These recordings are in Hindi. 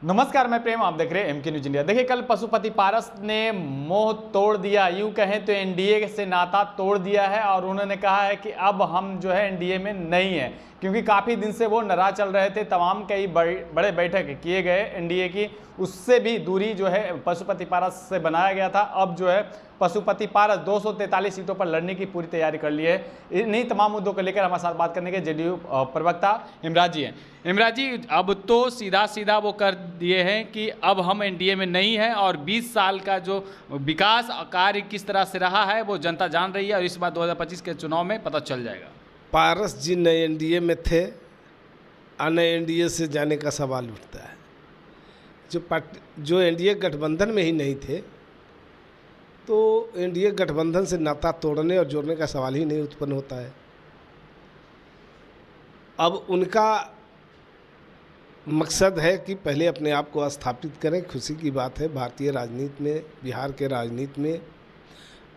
नमस्कार, मैं प्रेम, आप देख रहे हैं एमके न्यूज इंडिया। देखिए, कल पशुपति पारस ने मोह तोड़ दिया, यूं कहें तो एनडीए से नाता तोड़ दिया है और उन्होंने कहा है कि अब हम जो है एनडीए में नहीं है, क्योंकि काफ़ी दिन से वो नाराज चल रहे थे। तमाम कई बड़े बैठक किए गए एनडीए की, उससे भी दूरी जो है पशुपति पारस से बनाया गया था। अब जो है पशुपति पारस 243 सीटों पर लड़ने की पूरी तैयारी कर ली है। इन्हीं तमाम मुद्दों को लेकर हमारे साथ बात करने के जेडीयू प्रवक्ता इमराज जी हैं। इमराज जी, अब तो सीधा सीधा वो कर दिए हैं कि अब हम एनडीए में नहीं हैं और 20 साल का जो विकास कार्य किस तरह से रहा है वो जनता जान रही है और इस बार 2025 के चुनाव में पता चल जाएगा। पारस जी नए एनडीए में थे और नए एनडीए से जाने का सवाल उठता है। जो एनडीए गठबंधन में ही नहीं थे तो एनडीए गठबंधन से नाता तोड़ने और जोड़ने का सवाल ही नहीं उत्पन्न होता है। अब उनका मकसद है कि पहले अपने आप को स्थापित करें। खुशी की बात है, भारतीय राजनीति में, बिहार के राजनीति में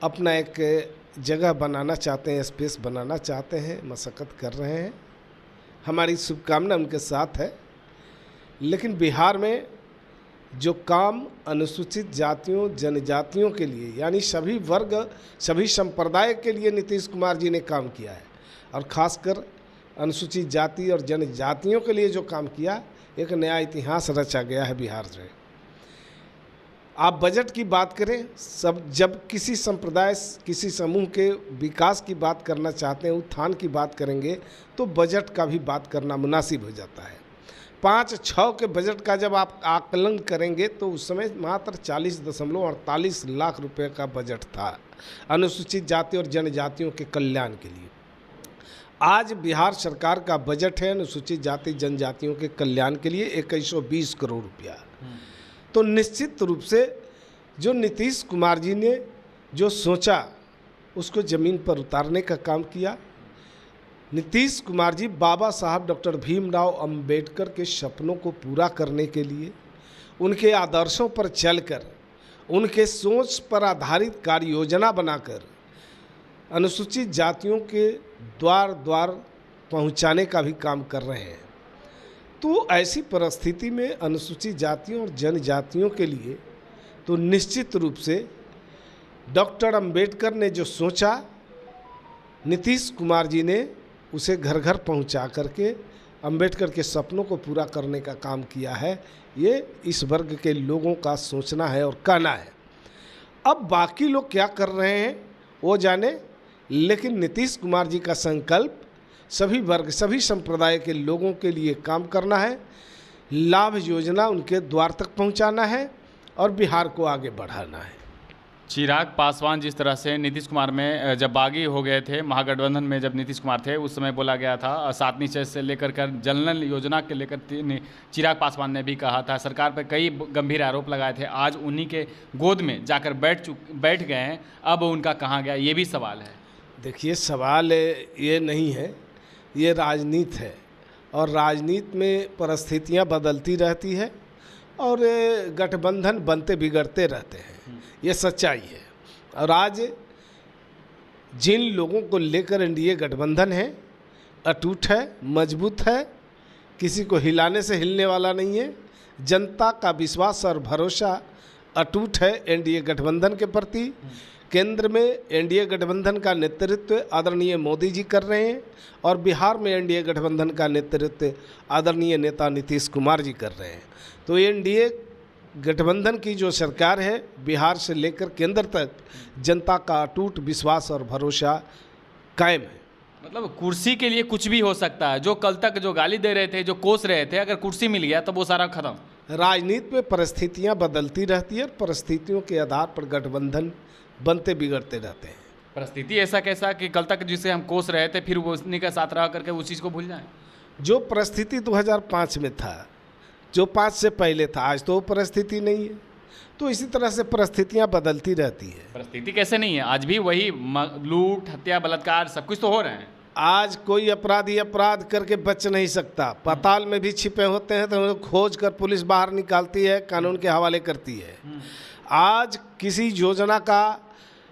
अपना एक जगह बनाना चाहते हैं, स्पेस बनाना चाहते हैं, मशक्क़त कर रहे हैं। हमारी शुभकामना उनके साथ है। लेकिन बिहार में जो काम अनुसूचित जातियों जनजातियों के लिए, यानी सभी वर्ग सभी संप्रदाय के लिए नीतीश कुमार जी ने काम किया है और ख़ासकर अनुसूचित जाति और जनजातियों के लिए जो काम किया, एक नया इतिहास रचा गया है बिहार से। आप बजट की बात करें, जब किसी संप्रदाय किसी समूह के विकास की बात करना चाहते हैं, उत्थान की बात करेंगे, तो बजट का भी बात करना मुनासिब हो जाता है। 5-6 के बजट का जब आप आकलन करेंगे तो उस समय मात्र 40.48 लाख रुपए का बजट था अनुसूचित जाति और जनजातियों के कल्याण के लिए। आज बिहार सरकार का बजट है अनुसूचित जाति जनजातियों के कल्याण के लिए 2120 करोड़ रुपया। तो निश्चित रूप से जो नीतीश कुमार जी ने जो सोचा उसको ज़मीन पर उतारने का काम किया। नीतीश कुमार जी बाबा साहब डॉक्टर भीमराव अंबेडकर के सपनों को पूरा करने के लिए, उनके आदर्शों पर चलकर, उनके सोच पर आधारित कार्य योजना बनाकर अनुसूचित जातियों के द्वार द्वार पहुंचाने का भी काम कर रहे हैं। तो ऐसी परिस्थिति में अनुसूचित जातियों और जनजातियों के लिए तो निश्चित रूप से डॉक्टर अंबेडकर ने जो सोचा, नीतीश कुमार जी ने उसे घर घर पहुंचा करके अंबेडकर के सपनों को पूरा करने का काम किया है। ये इस वर्ग के लोगों का सोचना है और कहना है। अब बाकी लोग क्या कर रहे हैं वो जाने, लेकिन नीतीश कुमार जी का संकल्प सभी वर्ग सभी संप्रदाय के लोगों के लिए काम करना है, लाभ योजना उनके द्वार तक पहुंचाना है और बिहार को आगे बढ़ाना है। चिराग पासवान जिस तरह से नीतीश कुमार में जब बागी हो गए थे, महागठबंधन में जब नीतीश कुमार थे, उस समय बोला गया था 7 निश्चय से लेकर जनधन योजना के लेकर चिराग पासवान ने भी कहा था, सरकार पर कई गंभीर आरोप लगाए थे। आज उन्हीं के गोद में जाकर बैठ गए हैं, अब उनका कहाँ गया, ये भी सवाल है। देखिए, सवाल ये नहीं है, ये राजनीति है और राजनीति में परिस्थितियाँ बदलती रहती है और गठबंधन बनते बिगड़ते रहते हैं, ये सच्चाई है। और आज जिन लोगों को लेकर एनडीए गठबंधन है, अटूट है, मजबूत है, किसी को हिलाने से हिलने वाला नहीं है। जनता का विश्वास और भरोसा अटूट है एनडीए गठबंधन के प्रति। केंद्र में एनडीए गठबंधन का नेतृत्व आदरणीय मोदी जी कर रहे हैं और बिहार में एनडीए गठबंधन का नेतृत्व आदरणीय नेता नीतीश कुमार जी कर रहे हैं। तो एनडीए गठबंधन की जो सरकार है, बिहार से लेकर केंद्र तक जनता का अटूट विश्वास और भरोसा कायम है। मतलब कुर्सी के लिए कुछ भी हो सकता है। जो कल तक जो गाली दे रहे थे, जो कोस रहे थे, अगर कुर्सी मिल गया तो वो सारा खत्म। राजनीति में परिस्थितियां बदलती रहती है और परिस्थितियों के आधार पर गठबंधन बनते बिगड़ते रहते हैं। परिस्थिति ऐसा कैसा कि कल तक जिसे हम कोस रहे थे, फिर वो उन्हीं के साथ रह करके उस चीज़ को भूल जाएं? जो परिस्थिति 2005 में था, जो 5 से पहले था, आज तो वो परिस्थिति नहीं है। तो इसी तरह से परिस्थितियां बदलती रहती है। परिस्थिति कैसे नहीं है? आज भी वही लूट, हत्या, बलात्कार सब कुछ तो हो रहे हैं। आज कोई अपराधी अपराध करके बच नहीं सकता। पाताल में भी छिपे होते हैं तो उन्हें खोज कर पुलिस बाहर निकालती है, कानून के हवाले करती है। आज किसी योजना का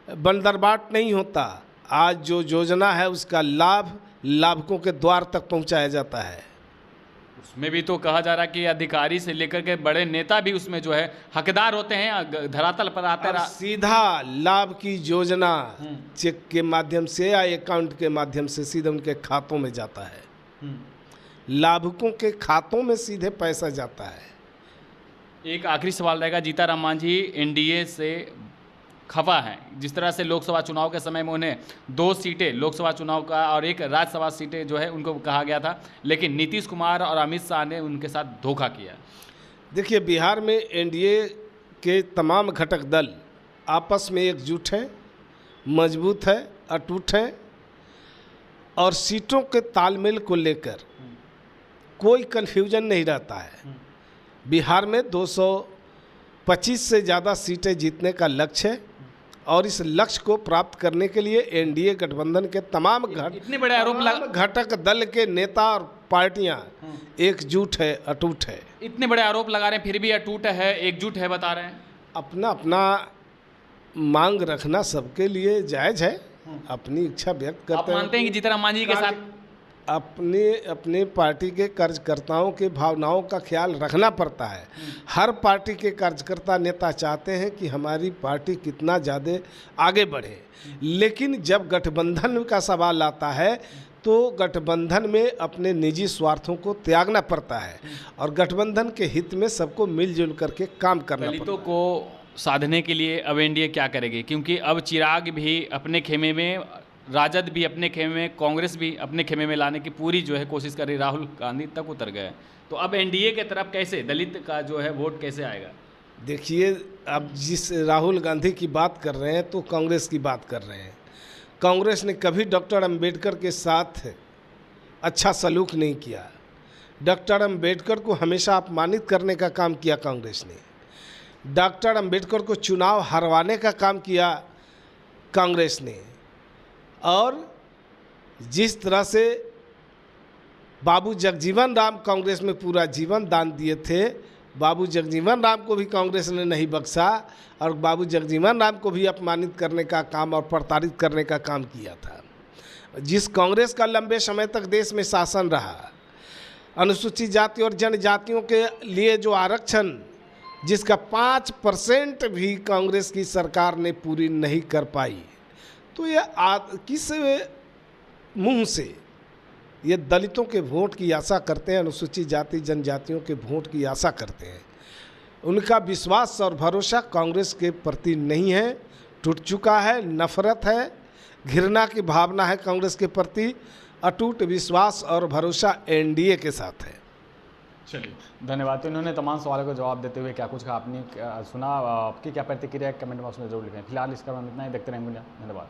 बंदरबाट नहीं होता। आज जो योजना है उसका लाभ लाभुकों के द्वार तक पहुंचाया जाता है। उसमें भी तो कहा जा रहा है कि अधिकारी से लेकर के बड़े नेता भी उसमें जो है हकदार होते हैं, धरातल पर आते और सीधा लाभ की योजना चेक के माध्यम से या अकाउंट के माध्यम से सीधे उनके खातों में जाता है। लाभुकों के खातों में सीधे पैसा जाता है। एक आखिरी सवाल रहेगा, जीताराम मांझी एनडीए से खफा है, जिस तरह से लोकसभा चुनाव के समय में उन्हें 2 सीटें लोकसभा चुनाव का और 1 राज्यसभा सीटें जो है उनको कहा गया था, लेकिन नीतीश कुमार और अमित शाह ने उनके साथ धोखा किया। देखिए, बिहार में एनडीए के तमाम घटक दल आपस में एकजुट हैं, मजबूत है, अटूट हैं और सीटों के तालमेल को लेकर कोई कन्फ्यूजन नहीं रहता है। बिहार में 225 से ज़्यादा सीटें जीतने का लक्ष्य है और इस लक्ष्य को प्राप्त करने के लिए एनडीए गठबंधन के तमाम इतने बड़े आरोप घटक दल के नेता और पार्टियां एकजुट है, अटूट है। इतने बड़े आरोप लगा रहे हैं, फिर भी अटूट है, एकजुट है बता रहे हैं। अपना अपना मांग रखना सबके लिए जायज़ है, अपनी इच्छा व्यक्त करते हैं। आप मानते हैं कि जीतनराम मांझी के साथ अपने पार्टी के कार्यकर्ताओं के भावनाओं का ख्याल रखना पड़ता है। हर पार्टी के कार्यकर्ता नेता चाहते हैं कि हमारी पार्टी कितना ज़्यादा आगे बढ़े, लेकिन जब गठबंधन का सवाल आता है तो गठबंधन में अपने निजी स्वार्थों को त्यागना पड़ता है और गठबंधन के हित में सबको मिलजुल करके काम करना पड़ता है। दलितों को साधने के लिए अब एनडीए क्या करेगी, क्योंकि अब चिराग भी अपने खेमे में, राजद भी अपने खेमे में, कांग्रेस भी अपने खेमे में लाने की पूरी जो है कोशिश कर रही, राहुल गांधी तक उतर गए। तो अब एनडीए के तरफ कैसे दलित का जो है वोट कैसे आएगा? देखिए, अब जिस राहुल गांधी की बात कर रहे हैं तो कांग्रेस की बात कर रहे हैं। कांग्रेस ने कभी डॉक्टर अंबेडकर के साथ अच्छा सलूक नहीं किया। डॉक्टर अंबेडकर को हमेशा अपमानित करने का काम किया कांग्रेस ने। डॉक्टर अंबेडकर को चुनाव हरवाने का काम किया कांग्रेस ने। और जिस तरह से बाबू जगजीवन राम कांग्रेस में पूरा जीवन दान दिए थे, बाबू जगजीवन राम को भी कांग्रेस ने नहीं बख्शा और बाबू जगजीवन राम को भी अपमानित करने का काम और प्रताड़ित करने का काम किया था। जिस कांग्रेस का लंबे समय तक देश में शासन रहा, अनुसूचित जाति और जनजातियों के लिए जो आरक्षण जिसका 5% भी कांग्रेस की सरकार ने पूरी नहीं कर पाई, तो ये किस मुंह से ये दलितों के वोट की आशा करते हैं, अनुसूचित जाति जनजातियों के वोट की आशा करते हैं। उनका विश्वास और भरोसा कांग्रेस के प्रति नहीं है, टूट चुका है। नफरत है, घृणा की भावना है कांग्रेस के प्रति। अटूट विश्वास और भरोसा एनडीए के साथ है। चलिए, धन्यवाद। तो इन्होंने तमाम सवालों का जवाब देते हुए क्या कुछ कहा, आपने सुना, आपकी क्या प्रतिक्रिया कमेंट बॉक्स में जरूर लिखें। फिलहाल इसका इतना ही, देखते रहेंगे। धन्यवाद।